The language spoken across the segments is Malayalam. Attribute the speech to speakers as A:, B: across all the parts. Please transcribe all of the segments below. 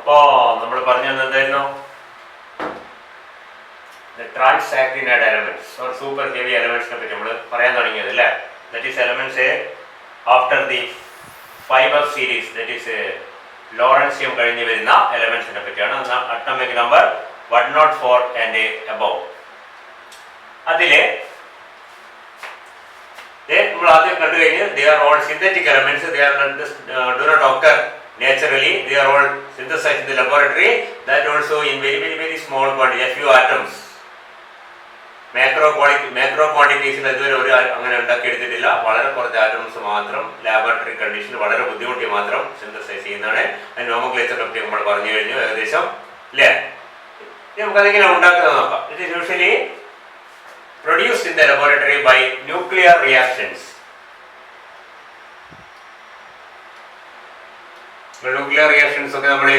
A: അപ്പോൾ നമ്മൾ പറഞ്ഞു എന്തായിരുന്നു, transactinide elements or super heavy എലമെന്റ്സിനെ പറ്റി നമ്മൾ പറയാൻ തുടങ്ങിയത് അല്ലേ. That is elements after the fibre series, that is lawrencium കഴിഞ്ഞ് വരുന്ന എലമെന്റ്സിനെ പറ്റിയാണ്. Atomic number 104 and above. അതില് നമ്മൾ ആദ്യം കണ്ടു കഴിഞ്ഞ് they are all synthetic elements. They are do not occur naturally. They are all synthesized in the laboratory. That also in very small quantity, a few atoms. Macro quantities ഇതുവരെ ഒരു അങ്ങനെ ഉണ്ടാക്കിയെടുത്തിട്ടില്ല. വളരെ കുറച്ച് ആറ്റംസ് മാത്രം ലാബോറട്ടറി കണ്ടീഷനിൽ വളരെ ബുദ്ധിമുട്ടി മാത്രം സിന്തസൈസ് ചെയ്യുന്നതാണ്. അതിന് നോമൻക്ലേച്ചറിനെ പറ്റി നമ്മൾ പറഞ്ഞു കഴിഞ്ഞു ഏകദേശം അല്ലേ. നമുക്കതെങ്ങനെ ഉണ്ടാക്കുന്നത് നോക്കാം. It is usually produced in the laboratory by nuclear reactions. Nuclear reactions ഒക്കെ നമ്മൾ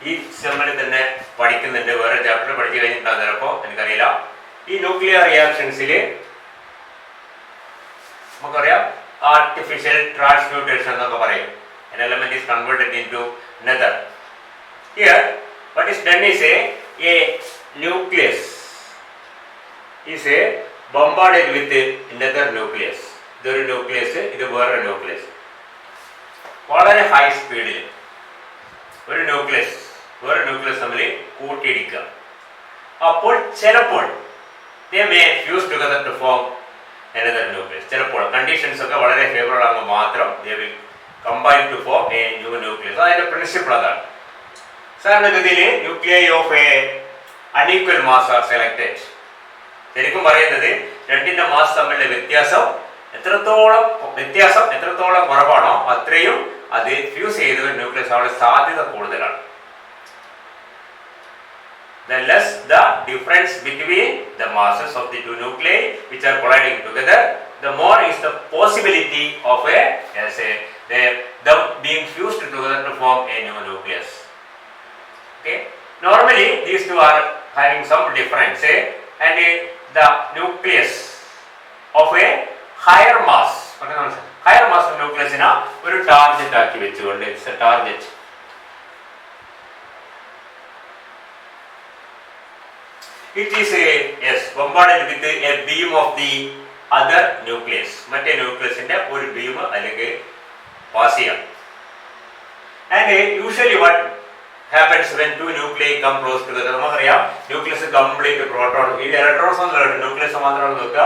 A: ഈ സെമ്മിൽ തന്നെ പഠിക്കുന്നുണ്ട്. വേറെ ചാപ്റ്റർ പഠിച്ചു കഴിഞ്ഞിട്ടാണ് ചിലപ്പോൾ, എനിക്കറിയില്ല. ഈ ന്യൂക്ലിയർ റിയാക്ഷൻസിൽ നമുക്കറിയാം ആർട്ടിഫിഷ്യൽ ട്രാൻസ്മ്യൂട്ടേഷൻ എന്നൊക്കെ പറയും. An element is converted into another. Here what is done is a nucleus is bombarded with another nucleus. ഇതൊരു ന്യൂക്ലിയസ്, ഇത് വേറൊരു ന്യൂക്ലിയസ്. വളരെ ഹൈ സ്പീഡിൽ ഒരു ന്യൂക്ലിയസ് വേറെ ന്യൂക്ലിയസ് തമ്മിൽ കൂട്ടിയിടിക്കുക. അപ്പോൾ ചിലപ്പോൾ they may fuse together to form another nucleus. ചിലപ്പോൾ കണ്ടീഷൻസ് ഒക്കെ വളരെ ഫേവറബിൾ ആകുമ്പോൾ മാത്രം they will combine to form a new nucleus. അതിന്റെ പ്രിൻസിപ്പിൾ അതാണ്. സാധാരണഗതിയിൽ nuclei of A unequal mass are selected. ശരിക്കും പറയുന്നത് രണ്ടിന്റെ മാസ് തമ്മിലുള്ള വ്യത്യാസം എത്രത്തോളം കുറവാണോ അത്രയും അത് ഫ്യൂസ് ചെയ്ത ന്യൂക്ലിയസ് ആവാൻ സാധ്യത കൂടുതലാണ്. The less the difference between the masses of the two nuclei which are colliding together, the more is the possibility of them being fused together to form a new nucleus. Okay, normally these two are having some difference, and the nucleus of a higher mass nucleus ina oru target aaki vechukonde, it's a target. It is bombarded with a beam of the other nucleus. മറ്റേ ന്യൂക്ലിയസിന്റെ ഒരു ബീം അല്ലെങ്കിൽ പാസ് ചെയ്യാം. And usually what happens when two nuclei come close together, നമുക്കറിയാം ന്യൂക്ലിയസ് കംപ്ലീറ്റ് പ്രോട്ടോൺ, ഈ ഇലക്ട്രോൺസ് ഒന്നും ന്യൂക്ലിയസ് മാത്രമാണ് നോക്കുക.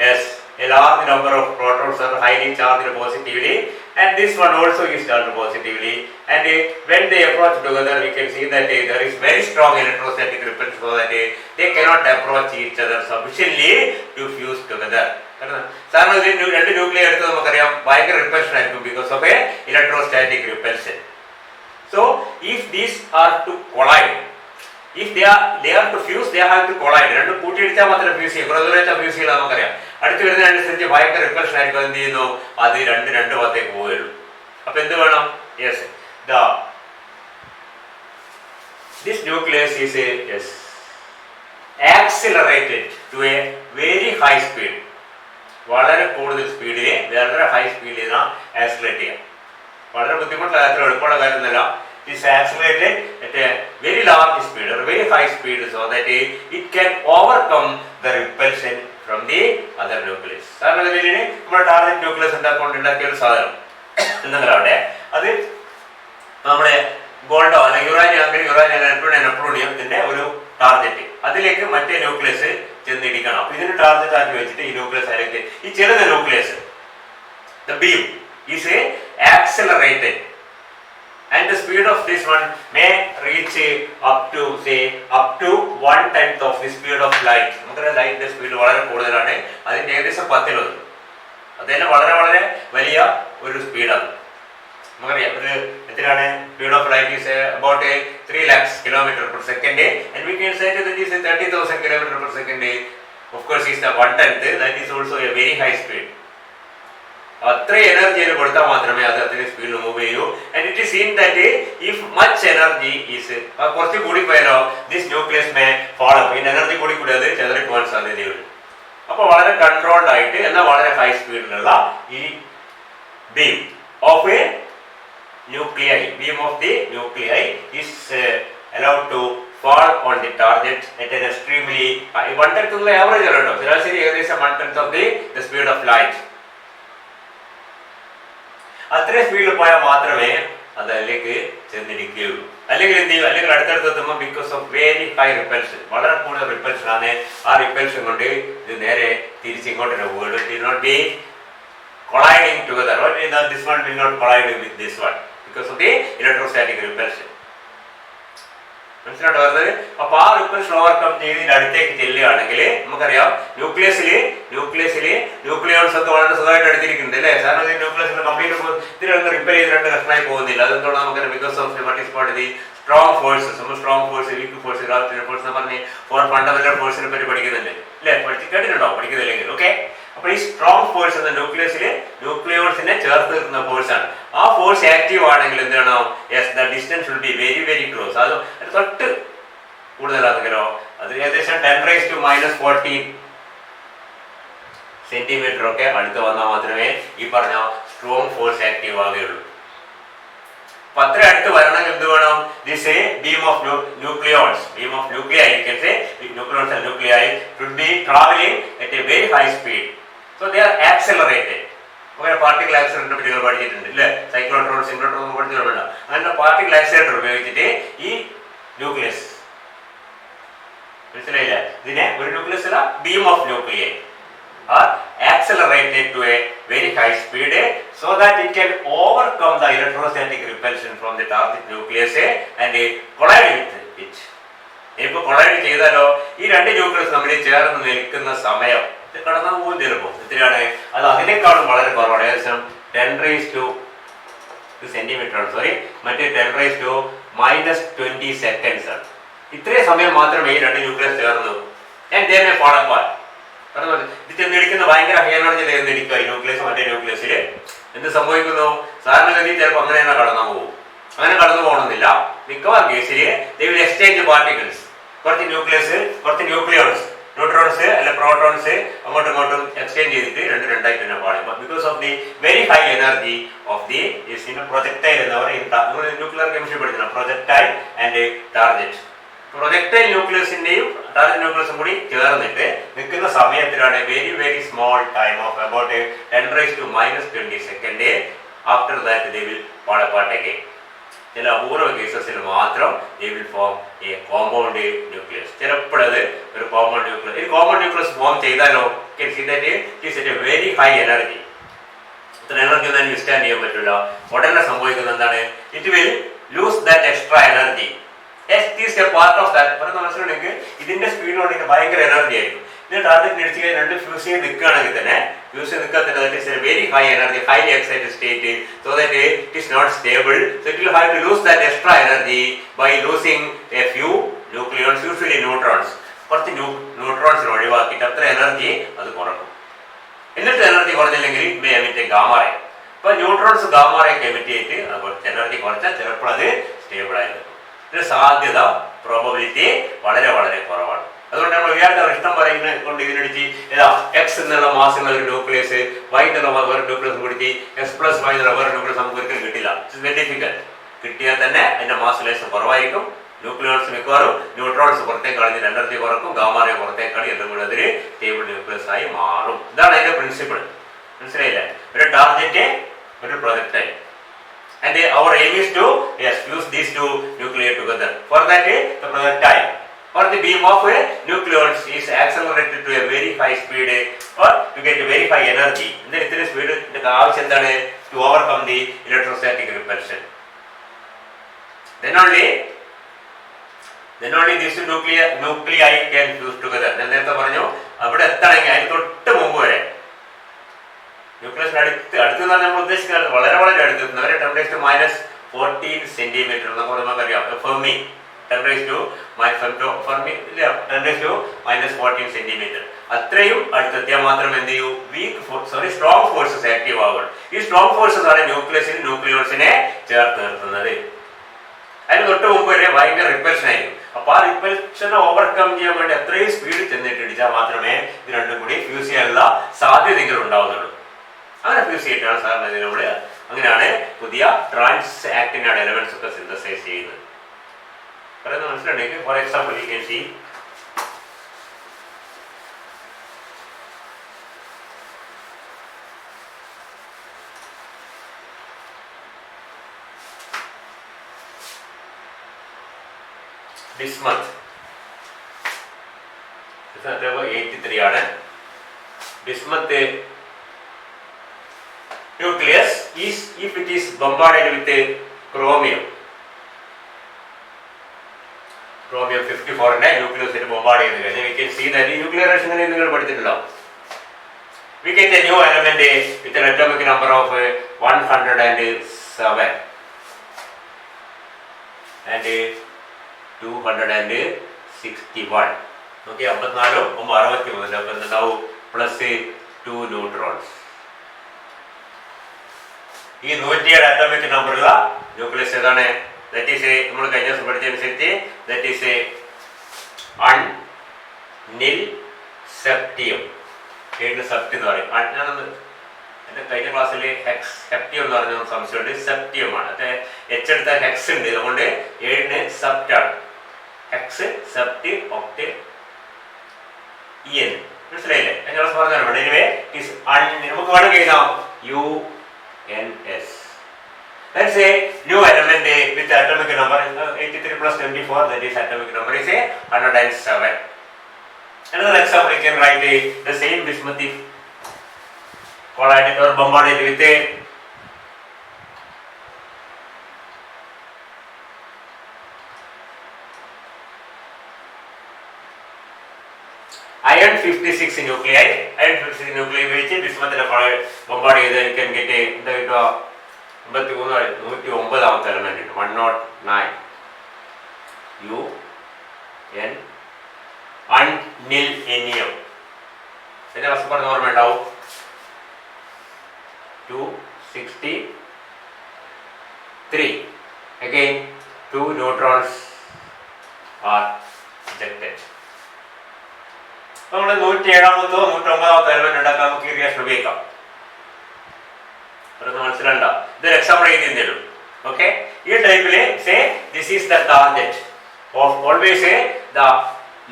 A: Yes, a large number of protons are highly charged positively, and this one also is charged positively. And when they approach together, we can see that there is very strong electrostatic repulsion, so that they cannot approach each other sufficiently to fuse together. സാധാരണ രണ്ട് ന്യൂക്ലിയർ എടുത്ത് നമുക്കറിയാം ഭയങ്കര റിപ്പൽഷൻ ആയിരിക്കും because of a electrostatic repulsion. So if these are to collide, if they are to fuse, they have to collide. രണ്ടും കൂട്ടിയിടിച്ചാൽ മാത്രമേ ഫ്യൂസ് ചെയ്യും. ബ്രദറായിട്ടാണ് ഫ്യൂസ് ചെയ്യുക നമുക്കറിയാം. അടുത്ത് വരുന്നതിനനുസരിച്ച് ഭയങ്കര റിപ്പൽഷൻ ആയിരിക്കും. എന്ത് ചെയ്യുന്നു, അത് രണ്ട് ഭാഗത്തേക്ക് പോവുകയുള്ളൂ. അപ്പൊ എന്ത് വേണം? Yes, this nucleus is accelerated to a very high speed. വളരെ കൂടുതൽ സ്പീഡിൽ വളരെ ഹൈ സ്പീഡിൽ ആക്സിലറേറ്റ് ചെയ്യാം. വളരെ ബുദ്ധിമുട്ടുള്ള കാര്യത്തിൽ എളുപ്പമുള്ള കാര്യമൊന്നുമല്ല. Is accelerated at a very large speed or very high speed, so that it can overcome the repulsion from the other nucleus. സാധാരണഗതിയിൽ നമ്മുടെ ടാർഗറ്റ് ന്യൂക്ലിയസ് ഉണ്ടാക്കിയ ഒരു സാധനം എന്തെങ്കിലും അവിടെ അത് നമ്മുടെ ഗോൾഡോ അല്ലെങ്കിൽ യുറാനിയം ഒരു ടാർഗറ്റ്, അതിലേക്ക് മറ്റേ ന്യൂക്ലിയസ് ചെന്നിടിക്കണം. അപ്പൊ ഇതിന് ടാർഗറ്റ് ആക്കി വെച്ചിട്ട് ഈ ന്യൂക്ലിയസ് അതിലേക്ക് ഈ ചെറുത nucleus the beam is accelerated, and the speed of this one may reach up to 1/10 of the speed of light. നമുക്കറിയാം ലൈറ്റിന്റെ സ്പീഡ് വളരെ കൂടുതലാണ്, അതിന്റെ ഏകദേശം 10 അത് തന്നെ വളരെ വലിയ ഒരു സ്പീഡാണ്. നമുക്കറിയാം ഒരു എത്രയാണ് speed of light is about 3 lakhs km/s, and we can say that it is 30,000 km/s. Of course is the 1/10, that is also a very high speed. അത്ര എനർജി കൊടുത്താൽ മാത്രമേ അത് അത്രയും സ്പീഡിൽ മൂവ് ചെയ്യൂ. And it is seen that if much energy is കുറച്ച് കൂടിപ്പോയാലോ this nucleus may fall up. ഇതിന്റെ എനർജി കൂടി അത് ചെതറിപ്പോകാൻ സാധ്യതയുണ്ട്. അപ്പോൾ വളരെ കൺട്രോൾഡ് ആയിട്ട് എന്നാൽ വളരെ ഹൈ സ്പീഡിലുള്ള ഈ beam of A nuclei, beam of the nuclei is allowed to fall on the target at an extremely high 1/10 of the average അല്ലോ ശരാശരി ഏകദേശം 1/10 of the speed of light. അത്രയും സ്പീഡിൽ പോയാൽ മാത്രമേ അത് അതിലേക്ക് ചെന്നിരിക്കുകയുള്ളൂ. അല്ലെങ്കിൽ എന്ത് ചെയ്യും, അല്ലെങ്കിൽ അടുത്തടുത്ത് എത്തുമ്പോൾ because of very high repulsion, വളരെ കൂടുതൽ റിപ്പൽഷൻ ആണ്. ആ റിപ്പൽഷൻ കൊണ്ട് ഇത് നേരെ തിരിച്ചിങ്ങോട്ട് പോകുള്ളൂ. It will not be colliding together, or this one will not collide with this one because of the electrostatic repulsion. മനസ്സിലായിട്ട് വരുന്നത്. അപ്പൊ ആ റിപ്പൽഷൻ ഓവർകം ചെയ്ത് അടുത്തേക്ക് ചെല്ലുകയാണെങ്കിൽ നമുക്കറിയാം ന്യൂക്ലിയോൺസ് ഒക്കെ വളരെ സുഖമായിട്ട് എടുത്തിരിക്കുന്നുണ്ട് അല്ലേ. സാറിന് ന്യൂക്ലിയസിന്റെ കംപ്ലീറ്റ് ഇതിലൊന്നും റിപ്പയർ ചെയ്ത് രണ്ട് കഷ്ണമായി പോകുന്നില്ല. അതെന്തുകൊണ്ട് നമുക്കറിയാം, because of what is called the strong forces. നമ്മൾ strong force, weak force, gravitational force എന്ന് പറഞ്ഞ് ഫണ്ടമെന്റൽ ഫോഴ്സിനെ പറ്റി പഠിക്കുന്നുണ്ട് അല്ലേ. കേട്ടിട്ടുണ്ടോ? പഠിക്കുന്നില്ലെങ്കിൽ ഓക്കെ. അപ്പോൾ ഈ സ്ട്രോങ് ഫോഴ്സ് എന്ന ന്യൂക്ലിയോൺസിനെ ചേർത്ത് നിർത്തുന്ന ഫോഴ്സാണ്. ആ ഫോഴ്സ് ആക്റ്റീവ് ആണെങ്കിൽ എന്താണ്, yes the distance will be very very close. അത് തൊട്ട് കൂടുതലാണെങ്കിലോ അത് ഏകദേശം 10⁻⁻14 സെന്റിമീറ്റർ ഒക്കെ അടുത്ത് വന്നാൽ മാത്രമേ ഈ പറഞ്ഞ സ്ട്രോങ് ഫോഴ്സ് ആക്റ്റീവ് ആകുകയുള്ളൂ. അപ്പൊ അത്ര അടുത്ത് വരണമെങ്കിൽ എന്ത് വേണം, this beam of nucleons, beam of nuclei, nucleons and nuclei should be traveling at a very high speed. So they are accelerated. അങ്ങനെ പാർട്ടിക്കൽ ആക്സിലറേറ്ററിനെ പറ്റി നിങ്ങൾ പഠിച്ചിട്ടുണ്ട് അല്ലേ. സൈക്ലോട്രോൺ, സിൻക്രോട്രോൺ പഠിച്ചിട്ടുണ്ട്. അങ്ങനെ പാർട്ടിക്കൽ ആക്സിലറേറ്റർ ഉപയോഗിച്ചിട്ട് ഈ ന്യൂക്ലിയസ്, മനസ്സിലായില്ല, ഇതിനെ ഒരു ന്യൂക്ലിയസ് അല്ല, beam of nuclei are accelerated to a very high speed so that it can overcome the electrostatic repulsion from the target nucleus and collide with it. ഇപ്പൊ കൊളൈഡ് ചെയ്താലോ ഈ രണ്ട് ന്യൂക്ലിയസ് തമ്മിൽ ചേർന്ന് നിൽക്കുന്ന സമയം കടന്നു പോകും ചിലപ്പോൾ. എത്രയാണ് അത്? അതിനേക്കാളും വളരെ കുറവാണ്. ഏകദേശം 10⁻² സെന്റിമീറ്റർ ആണ്, സോറി, മറ്റേ 10⁻⁻20 സെക്കൻഡ്സ് ആണ്. ഇത്രയും സമയം മാത്രമേ ഈ രണ്ട് ന്യൂക്ലിയസ് ചേർന്നു. ഞാൻ ഇതേ ഫോളപ്പാൻ ഇത് ചെന്നിടിക്കുന്ന ഭയങ്കര ഹൈ എനർജി ചെന്നിടിക്കുക ഈ ന്യൂക്ലിയസ് മറ്റേ ന്യൂക്ലിയസിൽ. എന്ത് സംഭവിക്കുന്നു? സാധാരണഗതി ചിലപ്പോൾ അങ്ങനെ തന്നെ കടന്നു പോകും. അങ്ങനെ കടന്നു പോകണമെന്നില്ല. മിക്കവാറും കേസിൽ ദേ വിൽ എക്സ്ചേഞ്ച് പാർട്ടിക്കിൾസ്. കുറച്ച് ന്യൂക്ലിയോൺസ്, ന്യൂട്രോൺസ് അല്ലെ പ്രോട്ടോൺസ് അങ്ങോട്ടും ഇങ്ങോട്ടും എക്സ്ചേഞ്ച് ചെയ്തിട്ട് രണ്ടായിട്ട് തന്നെ പാടും. Because of the very high energy of the projectile എന്ന് പറയുന്നത് ന്യൂക്ലിയർ കെമിസ്ട്രി പഠിക്കണം. Projectile and target. പ്രൊജക്ടൈൽ ന്യൂക്ലിയസിന്റെയും ടാർജറ്റ് ന്യൂക്ലിയസും കൂടി ചേർന്നിട്ട് നിൽക്കുന്ന സമയത്തിലാണ് very very small time of about 10⁻⁻20 second. After that they will fall apart again. ചില അപൂർവ കേസസിൽ മാത്രം they will form a compound nucleus. ചിലപ്പോഴത് ഒരു കോമ്പൗണ്ട് ന്യൂക്ലിയസ്. ഈ കോമ്പൗണ്ട് ന്യൂക്ലിയസ് ഫോം ചെയ്താലോ can see that it is at a very high energy. ഇത്ര എനർജി ഒന്നും വിസ്റ്റാൻഡ് ചെയ്യാൻ പറ്റില്ല. ഉടനെ സംഭവിക്കുന്നത് എന്താണ്? It will loose that extra energy. Part of that. പറഞ്ഞ മനസ്സിലുണ്ടെങ്കിൽ ഇതിന്റെ സ്പീഡ് കൊണ്ട് ഭയങ്കര എനർജി ആയിരിക്കും. ഇതിന്റെ ടാർഗറ്റ് ഇടിച്ച് കഴിഞ്ഞാൽ രണ്ട് ഫ്യൂസ് ചെയ്ത് നിൽക്കുകയാണെങ്കിൽ തന്നെ that is a very high energy, highly excited state, so that it is not stable. So it will have to lose that extra energy by losing a few nucleons, usually neutrons. കുറച്ച് ന്യൂട്രോൺസിന് ഒഴിവാക്കിയിട്ട് അത്ര എനർജി അത് കുറക്കും. എന്നിട്ട് എനർജി കുറഞ്ഞില്ലെങ്കിൽ എമിറ്റ് ഗാമാറേ. അപ്പൊ ന്യൂട്രോൺസ് ഗാമാറയൊക്കെ എമിറ്റ് ചെയ്തിട്ട് കുറച്ച് എനർജി കുറച്ചാൽ ചിലപ്പോൾ അത് സ്റ്റേബിൾ ആയി നിൽക്കും. ഇതിന് സാധ്യത, പ്രോബബിലിറ്റി വളരെ വളരെ കുറവാണ്. അതുകൊണ്ട് നമ്മൾ വിചാരിച്ച ഇഷ്ടം പറയുന്ന കൊണ്ട് ഇതിനടിച്ച് ഏതാ എക്സ് എന്നുള്ള മാസുള്ള ഒരു ന്യൂക്ലിയസ്, വൈ എന്നുള്ള വേറെ ന്യൂക്ലിയസ് കൊടുത്തി S+Y എന്നുള്ള വേറെ ന്യൂക്ലിയസ് നമുക്ക് ഒരിക്കലും കിട്ടില്ല. It's very difficult. കിട്ടിയാൽ തന്നെ അതിന്റെ മാസ് ലേശം കുറവായിരിക്കും. ന്യൂക്ലിയോൺസ് മിക്കവാറും ന്യൂട്രോൺസ് പുറത്തേക്ക് കളഞ്ഞ് എനർജി കുറക്കും, ഗാമാറേ പുറത്തേക്ക് കളി, എല്ലാം കൂടെ അതിൽ സ്റ്റേബിൾ ന്യൂക്ലിയസ് ആയി മാറും. ഇതാണ് അതിന്റെ പ്രിൻസിപ്പിൾ. മനസ്സിലായില്ലേ? ഒരു ടാർഗറ്റ്, ഒരു projectile. And our aim is to fuse these two nuclei together. For that, the projectile or the beam of nucleons is accelerated to a very high speed or to get a very high energy. Then ithre speed ആവശ്യം എന്താണ്? To overcome the electrostatic repulsion. Then only these nuclei can fuse together. ഞാൻ നേരത്തെ പറഞ്ഞു അവിടെ എത്തണമെങ്കിൽ അതിന് തൊട്ട് മുമ്പ് വരെ ന്യൂക്ലിയസിന് അടുത്ത് നമ്മൾ ഉദ്ദേശിക്കുന്നത് വളരെ വളരെ അടുത്ത് വരെ 10⁻⁻14 സെന്റിമീറ്റർ എന്നൊക്കെ നമുക്കറിയാം. ഫെർമി 10⁻⁻14 സെന്റിമീറ്റർ അത്രയും അടുത്തെത്തിയാൽ മാത്രം എന്ത് ചെയ്യൂ? സ്ട്രോങ് ഫോഴ്സസ് ആക്റ്റീവ് ആവുകയുള്ളൂ. ഈ സ്ട്രോങ് ഫോഴ്സസ് ആണ് ന്യൂക്ലിയോൺസിനെ ചേർത്ത് നിർത്തുന്നത്. അതിന് തൊട്ട് മുമ്പ് വരെ ഭയങ്കര റിപ്പൽഷൻ ആയിരിക്കും. അപ്പൊ ആ റിപ്പൽഷനെ ഓവർകം ചെയ്യാൻ വേണ്ടി അത്രയും സ്പീഡ് ചെന്നിട്ട് ഇടിച്ചാൽ മാത്രമേ ഇത് രണ്ടും കൂടി ഫ്യൂസ് ചെയ്യാനുള്ള സാധ്യതകൾ ഉണ്ടാവുന്നുള്ളൂ. അങ്ങനെ ഫ്യൂസ് ചെയ്തിട്ടാണ് സാറിന് നമ്മൾ അങ്ങനെയാണ് പുതിയ ട്രാൻസ് ആക്ടിനാണ് എലമെന്റ്സ് ഒക്കെ സിന്തസൈസ് ചെയ്യുന്നത്. പറയുന്നത് മനസ്സിലുണ്ടെങ്കിൽ for example you can see bismuth 83 ആണ്. Bismuth nucleus is if it is bombarded with chromium 54 ന്റെ ന്യൂക്ലിയസ് ബോംബാർഡ് ചെയ്ത് കഴിഞ്ഞാൽ we can see that nuclear reaction നിങ്ങൾ പഠിച്ചിട്ടുണ്ടോ? we get a new element with an atomic number of 107 and 261. Okay, 54 63 അപ്പം എന്താവും പ്ലസ് 2 ന്യൂട്രോൺസ്. ഈ 107 അറ്റോമിക് നമ്പറുള്ള ന്യൂക്ലിയസ് ഏതാണ്? ദാറ്റ് ഈസ് നമ്മൾ കഴിഞ്ഞ ദിവസം പഠിച്ചതനുസരിച്ച് ദാറ്റ് ഈസ് അൺനിൽ സെപ്റ്റിയം. സെപ്റ്റി എന്ന് പറയും. ഞാനൊന്ന് എൻ്റെ കഴിഞ്ഞ ക്ലാസ്സിൽ ഹെപ്റ്റിയം എന്ന് പറഞ്ഞ സംശയമുണ്ട്. സെപ്റ്റിയമാണ്. അത് എച്ച് എടുത്ത ഹെക്സ് ഉണ്ട്, അതുകൊണ്ട് 7 സെപ്റ്റാണ്. Hex, sept, oct, enn. മനസ്സിലായില്ലേ? കഴിഞ്ഞ ക്ലാസ് പറഞ്ഞാൽ എനിവേ നമുക്ക് വേണമെങ്കിൽ എഴുതാം UNS. Let's say new element with atomic number 83 plus 24, that is atomic number is 107. Another example you can write the same bismuth collided or bombarded with iron 56 nuclei. Iron 56 nuclei which bismuth bombarded you can get the 109 element 109 UN unilinium. ഇതിന്റെ വസ്തു പറഞ്ഞ ഓർമ്മ ഉണ്ടാവും. 263. Again 2 neutrons are ejected. നമ്മൾ 107-ാമത്തോ 109-ാമത്തോ എലമെന്റ് ഉണ്ടാക്കാൻ നമുക്ക് ഈ റിയാക്ഷൻ ഉപയോഗിക്കാം. മനസ്സിലുണ്ടോ? ഇതൊരു എക്സാമ്പിൾ എഴുതിയേ ഉള്ളൂ. ഓക്കെ, ഈ ടൈപ്പില് say this is the target of always the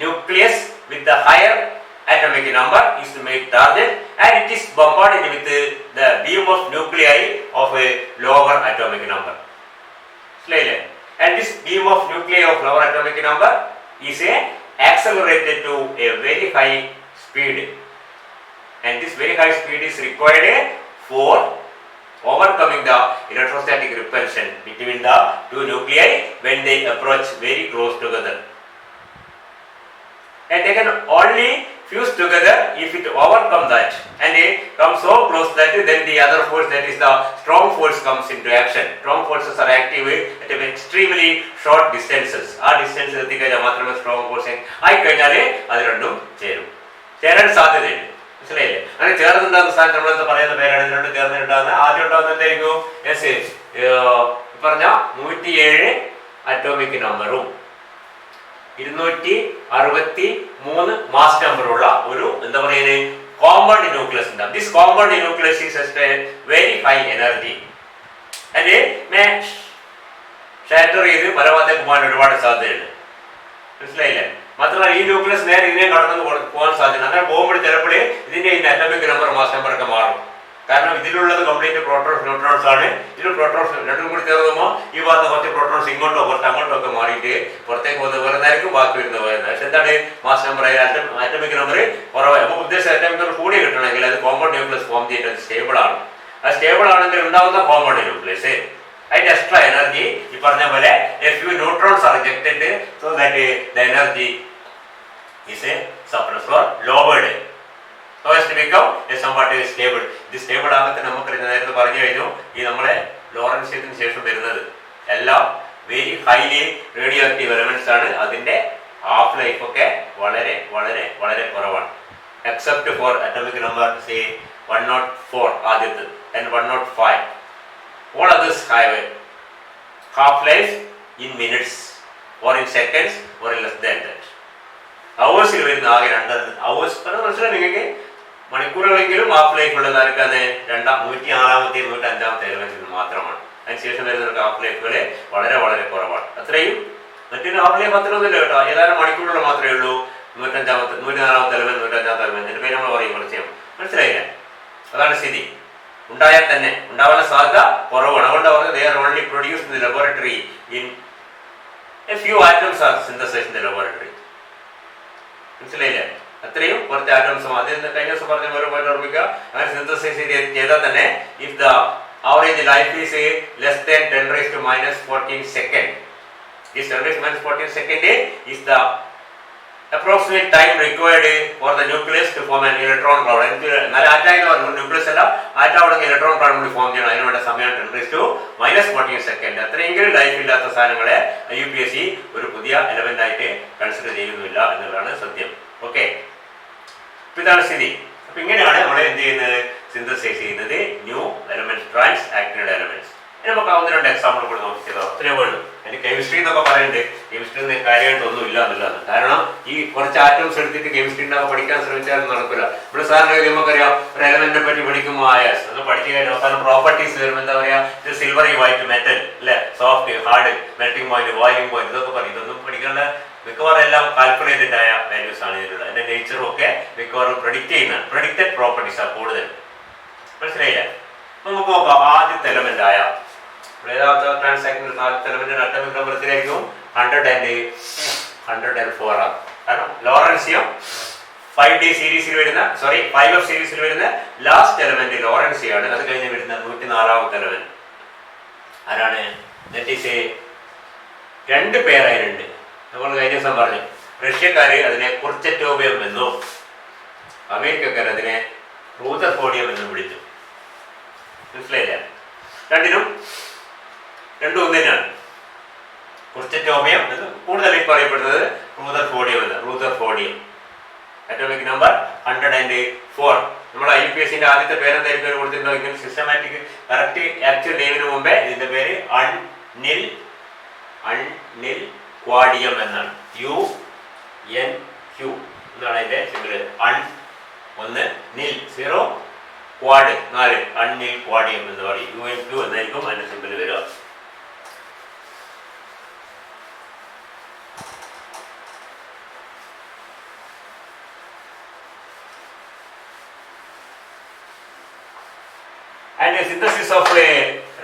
A: nucleus with the higher atomic number is the main target and it is bombarded with the beam of nuclei of a lower atomic number. Slowly. And this beam of nuclei of lower atomic number is accelerated to a very high speed. And this very high speed is required for overcoming the electrostatic repulsion between the two nuclei when they approach very close together. And they can only fuse together if it overcome that and they come so close that then the other force, that is the strong force, comes into action. Strong forces are active at extremely short distances. ആ ഡിസ്റ്റൻസ് എത്തിക്കഴിഞ്ഞാൽ മാത്രമേ സ്ട്രോങ് ഫോഴ്സ് ആയി കഴിഞ്ഞാൽ അത് രണ്ടും ചേരാൻ സാധ്യതയുണ്ട്. മനസ്സിലായില്ലേ? അങ്ങനെ ചേർന്നുണ്ടാകുന്ന സ്ഥാനത്ത് നമ്മളെന്താ പറയുന്ന പേരാണ് ഇത് രണ്ടും ചേർന്നുണ്ടാകുന്നത്. ആദ്യം ഉണ്ടാകുന്ന എന്തായിരിക്കും? പറഞ്ഞ 107 അറ്റോമിക് നമ്പറും 263 മാസ് നമ്പറുള്ള ഒരു എന്താ പറയുന്നത് കോമ്പൗണ്ട് ന്യൂക്ലിയസ് ഉണ്ടാകും. This compound nucleus is very high energy and may shatter ചെയ്ത് പല ഭാഗത്തേക്ക് പോകാൻ ഒരുപാട് സാധ്യതയുണ്ട്. മനസ്സിലായില്ലേ? മാത്രമല്ല ഈ ന്യൂക്ലിയസ് നേരെ ഇതിനെ കടന്നു പോകാൻ സാധ്യത. അങ്ങനെ പോകുമ്പോൾ ചിലപ്പോൾ ഇതിന്റെ അറ്റോമിക് നമ്പർ മാസ് നമ്പർ ഒക്കെ മാറും. കാരണം ഇതിലുള്ളത് കംപ്ലീറ്റ് പ്രോട്ടോൺസ് ന്യൂട്രോൺസ് ആണ്. ഇതിൽ പ്രോട്ടോൺസ് രണ്ടും കൂടി ചേർന്നുമ്പോൾ ഈ ഭാഗത്ത് കുറച്ച് പ്രോട്ടോൺസ് ഇങ്ങോട്ടോ കുറച്ച് അങ്ങോട്ടോ ഒക്കെ മാറിയിട്ട് പുറത്തേക്ക് പോകുന്നത് വരുന്നതായിരിക്കും, ബാക്കി വരുന്നത് വരുന്നത്. പക്ഷെ എന്താണ് മാസ് നമ്പർ അറ്റോമിക് നമ്പർ കുറവ്. നമുക്ക് ഉദ്ദേശിച്ച അറ്റോമിക് നമ്പർ കൂടി കിട്ടണമെങ്കിൽ അത് കോമ്പൗണ്ട് ന്യൂക്ലിയസ് ഫോം ചെയ്തിട്ട് സ്റ്റേബിൾ ആണ്. അത് സ്റ്റേബിൾ ആണെങ്കിൽ ഉണ്ടാകുന്ന കോമ്പൗണ്ട് ന്യൂക്ലിയസ് അതിന്റെ എക്സ്ട്രാ എനർജി ഈ പറഞ്ഞ പോലെ a few neutrons are ejected so that the energy is suppressed or lowered so as to become somewhat stable. ഇത് സ്റ്റേബിൾ ആകത്തെ നമുക്ക് നേരത്തെ പറഞ്ഞു കഴിഞ്ഞു. ഈ നമ്മളെ ലോറൻസിയത്തിന് ശേഷം വരുന്നത് എല്ലാം very highly radio active elements ആണ്. അതിന്റെ ഹാഫ് ലൈഫ് ഒക്കെ വളരെ വളരെ വളരെ കുറവാണ്. Except for atomic number say 104 ആദ്യത്തെ and 105. All others have a half-life in minutes or in seconds or in less than that. Hours il varuna aage 2 hours. മനസ്സിലായി നിങ്ങൾക്ക്? മണിക്കൂറുകളെങ്കിലും ഹാഫ് ലൈഫ് ഉള്ളത് ആർക്കാണ് 106-ാമത്തെ 105-ാമത്തെ എലമെന്റിന് മാത്രമാണ്. അതിനുശേഷം വരുന്ന ഹാഫ് ലൈഫുകൾ വളരെ വളരെ കുറവാണ്. അത്രയും മറ്റൊരു ഹാഫ് ലൈഫ് അത്ര ഒന്നുമില്ല കേട്ടോ, ഏതാനും മണിക്കൂറുകൾ മാത്രമേ ഉള്ളൂ. 105-ാമത്തെ 104-ാമത്തെ എലമെന്റ് 105-ാമത്തെ എലമെന്റ് എന്റെ പേര് നമ്മൾ പറയും കുറച്ച് മനസ്സിലായില്ല. അതാണ് സ്ഥിതി. ഉണ്ടായാൽ തന്നെ ഉണ്ടാവാനുള്ള സാധ്യത കുറവാണ്. അതുകൊണ്ട് പറഞ്ഞത് they are only produced in the laboratory in a few atoms are synthesized in the laboratory. മനസ്സിലായില്ല, അത്രയും കുറച്ച് ആറ്റംസ്. അതിൽ കഴിഞ്ഞ ദിവസം പറഞ്ഞ പോലെ പോയിട്ട് ഓർമ്മിക്കുക, അങ്ങനെ സിന്തസൈസ് ചെയ്താൽ തന്നെ if the average life is less than 10⁻⁻14 second, this 10⁻⁻14 second is the approximate time required for the nucleus to form an electron cloud. എന്നാൽ ആറ്റായിരുന്നു ന്യൂക്ലിയസ് അല്ല, ആറ്റാവണമെങ്കിൽ ഇലക്ട്രോൺ ക്ലൗഡ് കൂടി ഫോം ചെയ്യണം. അതിന് വേണ്ട സമയം 10⁻⁻14 സെക്കൻഡ്. അത്രയെങ്കിലും ലൈഫ് ഇല്ലാത്ത സാധനങ്ങളെ UPSC ഒരു പുതിയ എലമെന്റ് ആയിട്ട് കൺസിഡർ ചെയ്യുന്നില്ല എന്നുള്ളതാണ് സത്യം. ഓക്കെ, ഇതാണ് സ്ഥിതി. അപ്പൊ ഇങ്ങനെയാണ് നമ്മൾ എന്ത് ചെയ്യുന്നത്, സിന്തസൈസ് ചെയ്യുന്നത് new elements, trans actinide elements. ഇനി നമുക്ക് 1-2 എക്സാമ്പിൾ കൂടി നോക്കിയതോ, അത്രയേ വേണ്ടു. അതിന് കെമിസ്ട്രി എന്നൊക്കെ പറയുന്നുണ്ട്, കെമിസ്ട്രി കാര്യമായിട്ടൊന്നും ഇല്ല എന്നുള്ളതാണ്. കാരണം ഈ കുറച്ച് ആറ്റംസ് എടുത്തിട്ട് കെമിസ്ട്രി ഉണ്ടാകുമ്പോൾ പഠിക്കാൻ ശ്രമിച്ചാലും നടക്കില്ല. ഇവിടെ സാറിന് നമുക്കറിയാം ഒരു എലമെന്റിനെ പറ്റി പഠിക്കുമ്പോൾ അത് പഠിച്ചു കഴിഞ്ഞാൽ അവസാനം പ്രോപ്പർട്ടീസ് വരുമ്പോൾ എന്താ പറയാ, ഇത് സിൽവറി വൈറ്റ് മെറ്റൽ അല്ലെ, soft hard, melting point, boiling point, ഇതൊക്കെ പറയും. ഇതൊന്നും പഠിക്കേണ്ട, മിക്കവാറും എല്ലാം കാൽക്കുലേറ്റഡ് ആയ വാല്യൂസ് ആണ് ഇതിലുള്ളത്. അതിന്റെ നേച്ചറും ഒക്കെ മിക്കവാറും പ്രഡിക്റ്റഡ് പ്രോപ്പർട്ടീസ് ആണ് കൂടുതൽ. മനസ്സിലായില്ല? നമുക്ക് നോക്കാം. ആദ്യത്തെ എലമെന്റ് ആയ ട്രാൻസാക്ഷനിൽ ആദ്യത്തെ എലമെന്റ് അറ്റോമിക് നമ്പർ എത്രയായിരിക്കും? 104 ആണ്. കാരണം ലോറൻസിയം 5D സീരീസിൽ വരുന്ന 5F സീരീസിൽ വരുന്ന ലാസ്റ്റ് എലമെന്റ് ലോറൻസിയാണ്. അത് കഴിഞ്ഞ് വരുന്ന 104-ാമത്തെ എലമെന്റ് ആരാണ്? രണ്ട് പേരായിട്ടുണ്ട്. നമ്മൾ കഴിഞ്ഞ ദിവസം പറഞ്ഞു, റഷ്യക്കാര് അതിനെ കുർച്ചറ്റോബിയം എന്നും അമേരിക്കക്കാർ അതിനെ റൂദർഫോർഡിയം എന്നും വിളിച്ചു. മനസ്സിലായില്ല? രണ്ടും ഒന്നിനാണ്. കുർച്ചറ്റോബിയം എന്ന് കൂടുതലായി പറയപ്പെടുന്നത് റൂദർഫോർഡിയം എന്ന്. റൂദർഫോർഡിയം അറ്റോമിക് നമ്പർ 104. നമ്മുടെ IPSCന്റെ ആദ്യത്തെ പേരെന്തായിരിക്കും കൊടുത്തിട്ടുണ്ടോ? ഇങ്ങനെ സിസ്റ്റമാറ്റിക് കറക്റ്റ് ആക്ച്വൽ നെയിമിന് മുമ്പേ ഇതിന്റെ പേര് അൺനിൽ ക്വാഡിയം എന്നാണ്. UNQ എന്നാണ് അതിന്റെ സിമ്പിൾ. അൺ 1, നിൽ 0, ക്വാഡ് 4, അൺനിൽ ക്വാഡിയം എന്ന് പറയും. UNQ എന്നായിരിക്കും അതിന്റെ സിമ്പിൾ വരിക. And the synthesis of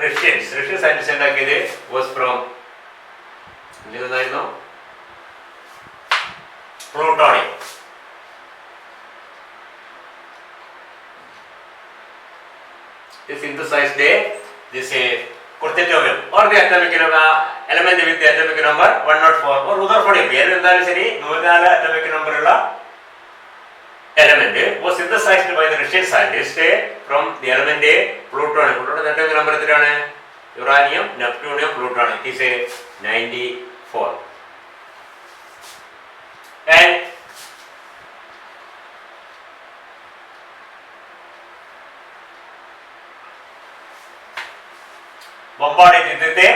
A: Russian scientists ഉണ്ടാക്കിയത് was from എന്തായിരുന്നു? Plutonium. They synthesized this കുർച്ചറ്റോബിയം or the atomic element with the atomic number 104 or Rutherfordium. പേര് എന്തായാലും ശരി, 104 atomic number ഉള്ള element was synthesized by the Russian scientist from the element plutonium. Plutonium atomic number എത്രയാണ്? Uranium, neptunium, plutonium. It is 94. And bombarded with the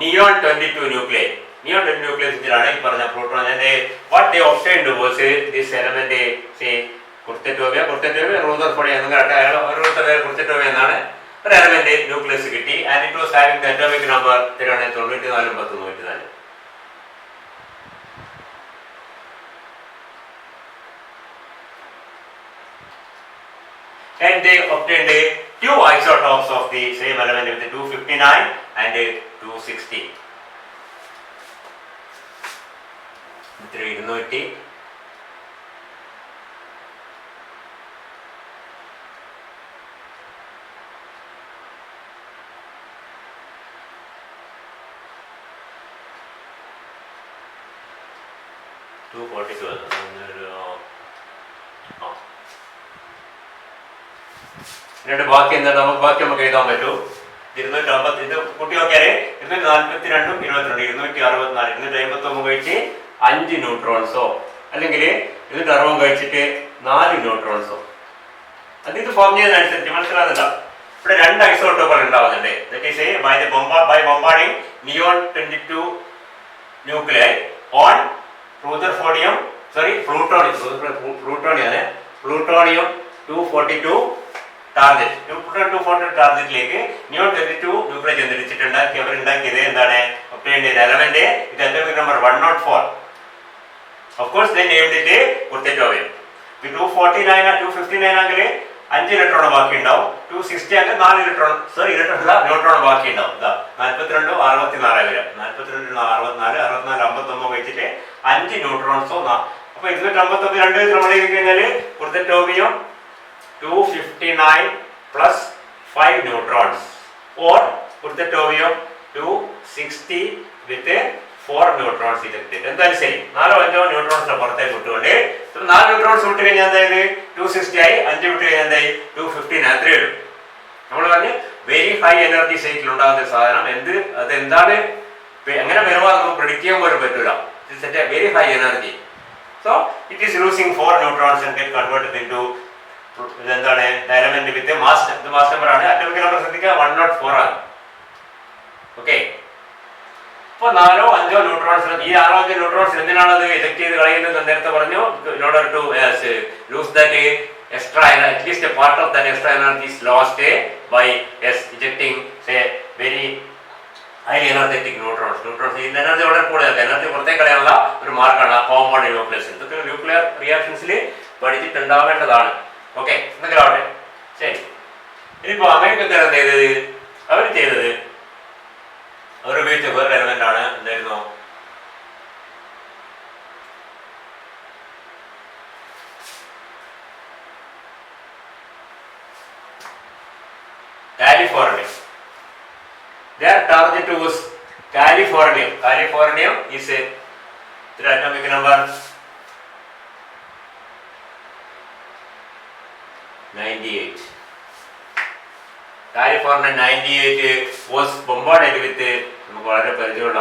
A: neon 22 nuclei. Neon 22 nucleus ഇതിലാണ് ഈ പറഞ്ഞ പ്ലൂട്ടോൺ. And what they obtained was this element, say കുർച്ചറ്റോബിയം, റൂദർഫോർഡിയം എന്നിങ്ങട്ടെ ഓരോരുത്തരുടെ പേര് കുർച്ചറ്റോബിയം എന്നാണ്. ഒരു എലമെന്റ് ന്യൂക്ലിയസ് കിട്ടി. And it was having the atomic number 94. And they obtained 2 isotopes of the same element with 259 and 260. 200 242. എന്നിട്ട് ബാക്കി എന്താ നമുക്ക് എഴുതാൻ പറ്റും? 250 ഇത് കൂട്ടി നോക്കിയാല് 242 22 264 259 കഴിച്ച് 5 ന്യൂട്രോൺസോ അല്ലെങ്കിൽ 260 കഴിച്ചിട്ട് 4 ന്യൂട്രോൺസോ. അത് ഇത് ഫോം ചെയ്യുന്നതനുസരിച്ച് മനസ്സിലാകുന്നുണ്ടോ? ഇവിടെ 2 ഐസോട്ടോപ്പുകൾ ഉണ്ടാവുന്നുണ്ട്. That is by bombarding neon 22 nuclei on plutonium 242 target 242 ടാർഗറ്റിലേക്ക് നിയോൺ 32 ന്യൂക്ലിയർ ചെന്നിടിച്ചിട്ടുണ്ടാക്കി അവരുണ്ടാക്കിയത് എന്താണ് ഒപ്റ്റൈൻഡ് എലമെന്റ് ഇത് atomic number 104. Of course they named it kurchatovium. 249 259 ആണെങ്കിൽ 5 ഇലക്ട്രോൺ ബാക്കി ഉണ്ടാവും. 260 ആണെങ്കിൽ 4 ഇലക്ട്രോൺ ന്യൂട്രോൺ ബാക്കി ഉണ്ടാവും. 42 64 വരെ 42 64 64 59 വെച്ചിട്ട് 5 ന്യൂട്രോൺസോ. അപ്പൊ 259 രണ്ട് നമ്മൾ ചെയ്ത് കഴിഞ്ഞാൽ കുർത്തറ്റോവിയം 259 plus 5 neutrons or കുർത്തറ്റോവിയം 260 with 4 neutrons ejected. എന്തായാലും ശരി 4-5 ന്യൂട്രോൺസ് പുറത്തേക്ക് വിട്ടുകൊണ്ട് 4 ന്യൂട്രോൺസ് വിട്ട് കഴിഞ്ഞാൽ എന്തായത് 260 ആയി, 5 വിട്ട് കഴിഞ്ഞാൽ എന്തായി 215 അത്രയേ ഉള്ളൂ. നമ്മൾ പറഞ്ഞ് വെരി ഹൈ എനർജി സ്റ്റേറ്റിൽ ഉണ്ടാകുന്ന സാധനം അതെന്താണ് എങ്ങനെ വരുമ്പോൾ നമുക്ക് പ്രെഡിക്റ്റ് ചെയ്യാൻ പോലും പറ്റൂല. It's A very high energy. So it is losing 4 neutrons and get converted into എന്താണ് എലമെന്റ് വിത്ത് മാസ് നമ്പർ ആണ്. അറ്റോമിക് നമ്പർ ശ്രദ്ധിക്കുക 104 ആണ്. ഓക്കെ, അപ്പൊ 4-5 ന്യൂട്രോൺസ് ഈ 6-5 ന്യൂട്രോൺസ് എന്തിനാണത് എജക്ട് ചെയ്ത് കളയുന്നത് നേരത്തെ പറഞ്ഞു. in order to lose that extra at least a part of that extra energy is lost by ejecting say very high energetic neutrons. ഈ എനർജി വളരെ കൂടുതൽ എനർജി പുറത്തേക്ക് കളയാനുള്ള ഒരു മാർക്കാണ് കോമ്പൗണ്ട് ന്യൂക്ലിയസ്. ഇതൊക്കെ ന്യൂക്ലിയർ റിയാക്ഷൻസിൽ പഠിച്ചിട്ടുണ്ടാവേണ്ടതാണ്. ഓക്കെ, എന്തെങ്കിലും ആവട്ടെ. ശരി, ഇനിയിപ്പോ അമേരിക്കക്കാർ എന്ത് ചെയ്തത്, അവർ ചെയ്തത് അവർ ഉപയോഗിച്ച വേറൊരു എലമെന്റ് ആണ്. എന്തായിരുന്നു? Californium. Their target was Californium. Californium is a atomic number 98. Californium 98 was bombarded with നമുക്ക് വളരെ പരിചയമുള്ള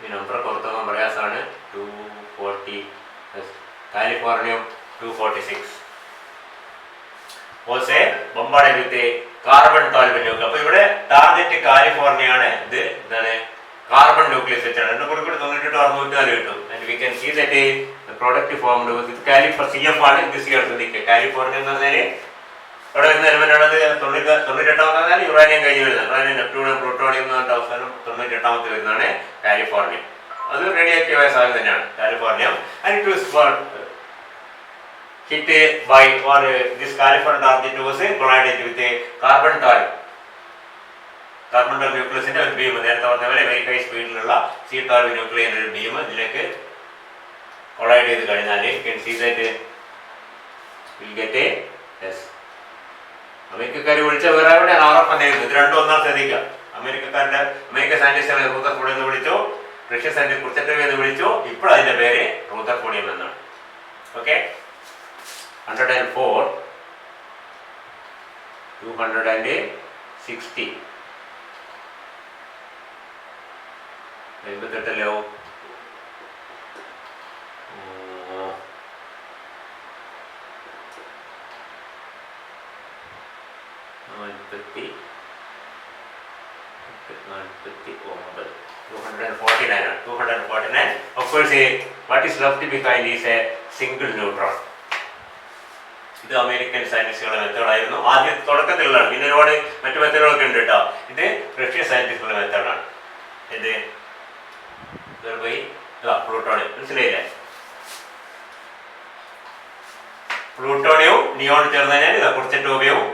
A: ഈ നമ്പർ പുറത്തൊക്കെ പ്രയാസമാണ്. 240 californium 246 was a bombarded with a carbon 12 nucleus. അപ്പോൾ ഇവിടെ ടാർഗറ്റ് കാലിഫോർണിയ ആണ്. ഇത് എന്താണ് കാർബൺ ന്യൂക്ലിയസ് വെച്ചാണ്. 98-604 കിട്ടും. And we can see that the product formed with CF ആണ്. ഇത് സിയർ ശ്രദ്ധിക്കുക. കാലിഫോർണിയ എന്ന് പറഞ്ഞാൽ ഇവിടെ വരുന്ന എലമെന്റ് ആണത്. 98-ാമത്തെ പറഞ്ഞാൽ യുറാനിയം കഴിഞ്ഞ് വരുന്നത്. യുറാനിയം, നെപ്റ്റ്യൂണിയം, പ്ലൂട്ടോണിയം എന്ന് പറഞ്ഞ അവസാനം 98-ാമത്തെ വരുന്നതാണ് കാലിഫോർണിയം. അത് റേഡിയോ ആക്റ്റീവായ സാധനം തന്നെയാണ് californium. And it was hit by or this Californium target was collided with a carbon 12 ന്യൂക്ലിയസിന്റെ ഒരു ബീം. നേരത്തെ പറഞ്ഞ പോലെ വെരി ഹൈ സ്പീഡിലുള്ള C12 ന്യൂക്ലിയർ ഒരു ബീം ഇതിലേക്ക് കൊളൈഡ് ചെയ്ത് കഴിഞ്ഞാൽ you can see that will get a yes. അമേരിക്കക്കാർ വിളിച്ച വേറെ എവിടെയാണ് RF എന്നായിരുന്നു. ഇത് രണ്ടും ഒന്നാം ശ്രദ്ധിക്കുക. അമേരിക്ക സയന്റിസ്റ്റുകളെ റൂദർഫോർഡ് എന്ന് വിളിച്ചു, റഷ്യൻ സയന്റിസ്റ്റ് കുർച്ചറ്റോവ് എന്ന് വിളിച്ചു. ഇപ്പോൾ അതിന്റെ പേര് റൂദർഫോർഡിയം എന്നാണ്. Okay, 104 260 58 249. Of course, what is left behind is a single neutron. ഇത് അമേരിക്കൻ സയന്റിസ്റ്റുകളുടെ മെത്തേഡായിരുന്നു. ആദ്യം തുടക്കത്തിലുള്ളതാണ്. പിന്നെ ഒരുപാട് മറ്റു മെത്തേഡുകളൊക്കെ ഉണ്ട് കേട്ടോ. ഇത് റഷ്യൻ സയന്റിസ്റ്റുകളുടെ മെത്തേഡാണ്. ഇത് പ്ലൂട്ടോണിയം മനസ്സിലായില്ലേ? പ്ലൂട്ടോണിയവും നിയോൺ ചേർന്ന് കഴിഞ്ഞാൽ കുർച്ചറ്റോവിയവും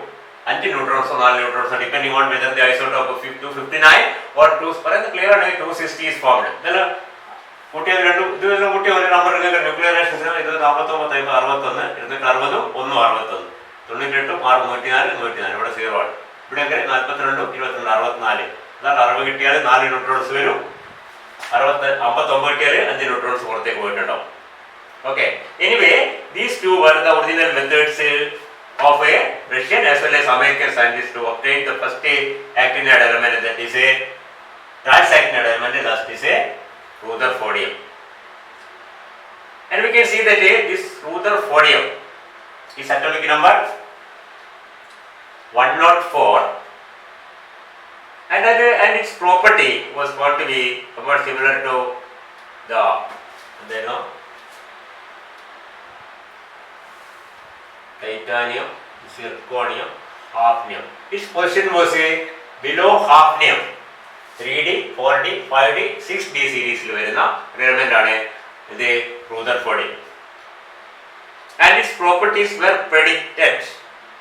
A: 5 ന്യൂട്രോൺസോ 4 ന്യൂട്രോൺസോ depending on whether the isotope of 259 or 2 പറയുന്നത് ക്ലിയർ ആണ്. 260 is formed. ഇതെല്ലാം കൂട്ടിയത് രണ്ടും ഇതെല്ലാം കൂട്ടിയ ഒരു നമ്പർ ന്യൂക്ലിയർ റിയാക്ഷൻസിന് ഇത് 49 61 260 161 98 6 104 ഇവിടെ 0 ആണ്. ഇവിടെ എങ്ങനെ 42 22 64 അതാണ് 60 കിട്ടിയാൽ 4 ന്യൂട്രോൺസ് വരും. 59 കിട്ടിയാൽ 5 ന്യൂട്രോൺസ് പുറത്തേക്ക് പോയിട്ടുണ്ടാവും. Okay, anyway these two were the original methods of a Russian as well as American scientists to obtain the first actinide element, that is a transactinide element, last is a Rutherfordium. And we can see that this Rutherfordium Its atomic number 104, and its property was found to be somewhat similar to the titanium, zirconium, hafnium. Its position was below hafnium. 3D, 4D, 5D, 6D series element ആണ് ഇത് Rutherfordium. And its properties were predicted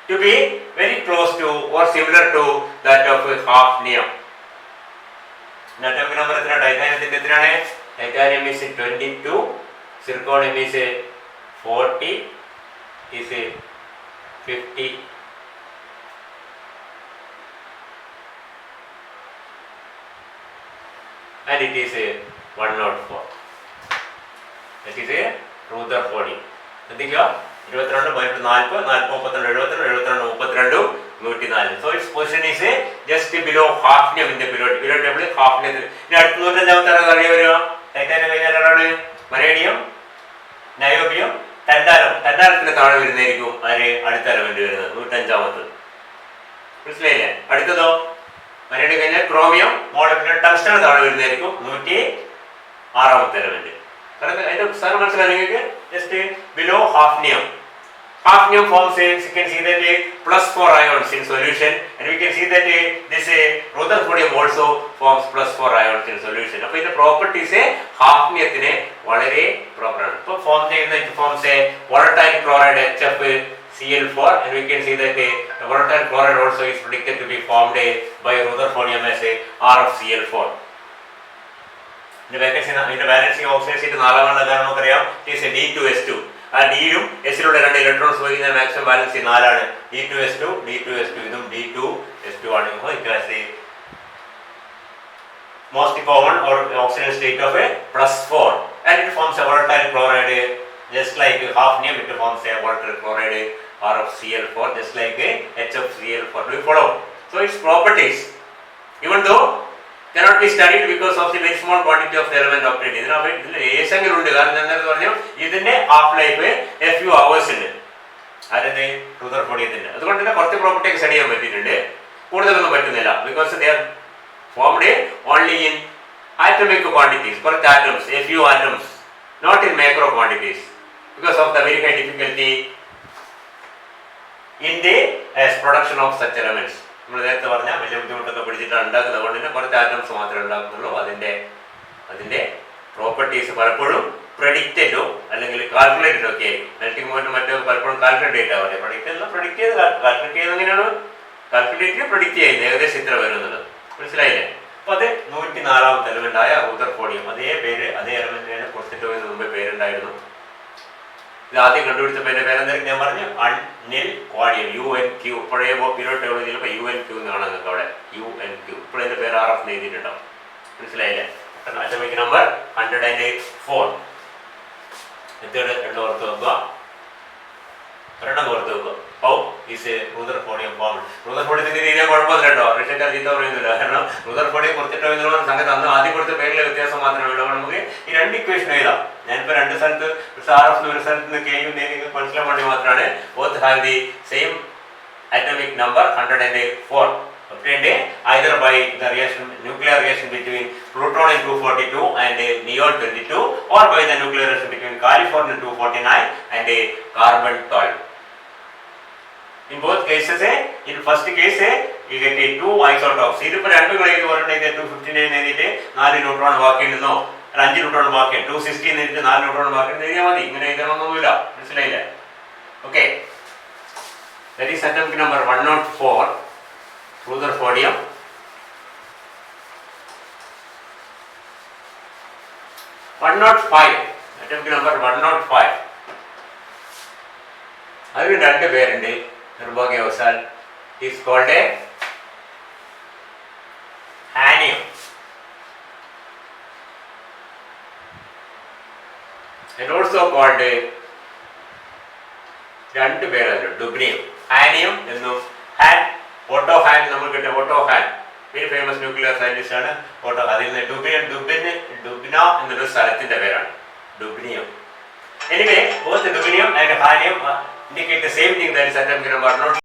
A: to be very close to or similar to that of hafnium. Atomic number എത്ര ടൈറ്റാനിയത്തിന്റെ എത്രയാണ്? Titanium is 22, zirconium is 40, is 50. And it is 104. That is a Rutherfordium. ശ്രദ്ധിക്കുക, 22 40 40 32 72 72 104. So its position is just below hafnium in the periodic table. Hafnium. ഇനി അടുത്ത 95ാമത്തെ അറിയ വരിക. ടൈറ്റാനിയം കഴിഞ്ഞാൽ ആരാണ്? വനേഡിയം, നയോബിയം, ടൻഡാലം. ടൻഡാലത്തിന് താഴെ വരുന്നതായിരിക്കും ആര് അടുത്ത എലമെന്റ് വരുന്നത് 105ാമത്. മനസ്സിലായില്ലേ? അടുത്തതോ വനേഡിയം കഴിഞ്ഞാൽ ക്രോമിയം, മോളക്യുലർ ടങ്സ്റ്റൺ താഴെ വരുന്നതായിരിക്കും 106ാമത്തെ എലമെന്റ്. അതിന്റെ സ്ഥലം മനസ്സിലാണെങ്കിൽ just below hafnium. Hafnium forms you can see that +4 ions in solution, and we can see that this Rutherfordium also forms +4 ions in solution. അപ്പോൾ ഇതിന്റെ പ്രോപ്പർട്ടീസ് ഹാഫ്നിയത്തിന് വളരെ പ്രോപ്പർ ആണ്. ഇപ്പോൾ ഫോം ചെയ്യുന്ന forms volatile chloride HFCl4, and we can see that volatile chloride also is predicted to be formed by Rutherfordium as RfCl4. ഇതിന്റെ ബാലൻസിങ് ഓക്സിജൻ സ്റ്റേറ്റ് 4 കാരണം നമുക്കറിയാം is D2S2. ആ ഡിയിലും എസിലുള്ള 2 ഇലക്ട്രോൺസ് വഹിക്കുന്ന മാക്സിമം ബാലൻസ് 4 ആണ്. D2S2, D2S2, ഇതും D2S2 ആണ്. Most common or oxidation state of +4, and it forms a volatile chloride just like hafnium. It forms a volatile chloride RfCl4 just like HFCl4. Do you follow? So its properties, even though cannot be studied because of the very small quantity of the element obtained. ഇതിൽ ഏസെങ്കിലും ഉണ്ട്. കാരണം എന്താണെന്ന് പറഞ്ഞു, ഇതിന്റെ half life a few hours ഉണ്ട്. ആരുടെ? Rutherfordium. അതുകൊണ്ട് തന്നെ കുറച്ച് പ്രോപ്പർട്ടി സ്റ്റഡി ചെയ്യാൻ പറ്റിയിട്ടുണ്ട്, കൂടുതലൊന്നും പറ്റുന്നില്ല. Because they are formed only in atomic quantities, കുറച്ച് atoms, a few atoms, not in macro quantities, because of the very high difficulty in the production of such elements. നമ്മൾ നേരത്തെ പറഞ്ഞാൽ വലിയ ബുദ്ധിമുട്ടൊക്കെ പിടിച്ചിട്ടാണ് ഉണ്ടാക്കുന്നത്. അതുകൊണ്ട് തന്നെ കുറച്ച് ആറ്റംസ് മാത്രമേ ഉണ്ടാക്കുന്നുള്ളൂ. അതിന്റെ പ്രോപ്പർട്ടീസ് പലപ്പോഴും പ്രഡിക്റ്റഡോ അല്ലെങ്കിൽ കാൽക്കുലേറ്റഡോ ഒക്കെ ആയിരിക്കും. മെൽറ്റിംഗ് പോയിന്റ് മറ്റോ പലപ്പോഴും കാൽക്കുലേറ്റ് ചെയ്താൽ പ്രഡിക്റ്റ് ചെയ്ത് കാൽക്കുലേറ്റ് ചെയ്ത് എങ്ങനെയാണ് കാൽക്കുലേറ്റ് പ്രഡിക്റ്റ് ചെയ്യുന്നത് ഏകദേശം ഇത്ര വരുന്നത്. മനസ്സിലായില്ലേ? അപ്പൊ അത് 104ാമത്തെ എലമെന്റ് ആയ Rutherfordium. അതേ പേര് അതേ എലമെന്റിന് കൊടുത്തിട്ട് പോയതിന് മുമ്പേ പേരുണ്ടായിരുന്നു. ഇത് ആദ്യം കണ്ടുപിടിച്ചപ്പോൾ എൻ്റെ പേരെന്തായാലും ഞാൻ പറഞ്ഞു അൺനിൽ ക്വാഡിയം UNQ. പഴയ പീരിയോഡ് ടേബിൾ ചിലപ്പോൾ UNQ എന്നാണ് നിങ്ങൾക്ക് അവിടെ UNQ. ഇപ്പോൾ എൻ്റെ പേര് RF എഴുതിയിട്ടുണ്ടാവും. മനസ്സിലായില്ലേ? Atomic number 104. എത്തിയുടെ 2 ഓർത്ത് വെക്കുക, 2 ഓർത്ത് വെക്കുക. How is Rutherfordium form? Rutherfordiumത്തിന്റെ രീതിയിൽ കുഴപ്പമില്ല കേട്ടോ, റഷ്യക്കാർ ചീത്ത പറയുന്നില്ല. കാരണം Rutherfordium കുറച്ചിട്ടോ എന്നുള്ള സംഗതി അന്ന് ആദ്യം കൊടുത്ത പേരിലെ വ്യത്യാസം മാത്രമേ ഉള്ളൂ. നമുക്ക് ഈ 2 ഇക്വേഷൻ എഴുതാം. ഞാനിപ്പോൾ 2 സ്ഥലത്ത് RF ഒരു സ്ഥലത്ത് നിന്ന് കെയും നിങ്ങൾക്ക് മനസ്സിലാൻ വേണ്ടി മാത്രമാണ്. Both have the same atomic number 104 obtained either by the nuclear reaction between plutonium 242 and neon 22, or by the nuclear reaction between californium 249 and carbon 12. In both cases, in first case you get 2 isotopes. ഇതിപ്പോൾ 2 കളേക്ക് പറഞ്ഞിട്ട് 259 എഴുതിയിട്ട് 4 ന്യൂട്രോൺ ബാക്കിയുണ്ടെന്നോ 5 ന്യൂട്രോൺ ബാക്കിയാണ് 260 എഴുതിയിട്ട് 4 ന്യൂട്രോൺ ബാക്കിയുണ്ട് എഴുതിയാൽ മതി. ഇങ്ങനെ എഴുതണമെന്നൊന്നുമില്ല. മനസ്സിലായില്ലേ? Okay, that is atomic number 104 Rutherfordium. atomic number 105. അതിന് 2 പേരുണ്ട്. നിർഭാഗ്യവശാൽ is called a hanium and also called 2 പേരുണ്ട് ഡുബ്നിയം. ഹാനിയം എന്നും ഓട്ടോ ഹാൻ നമ്മൾ കിട്ടിയ Otto Hahn very famous nuclear scientist ആണ് ഓട്ടോ. അതിൽ നിന്ന് ഡുബ്ന എന്നൊരു സ്ഥലത്തിന്റെ പേരാണ് ഡുബ്നിയം. Anyway, both rubidium and halium indicate the same thing, that is atom number not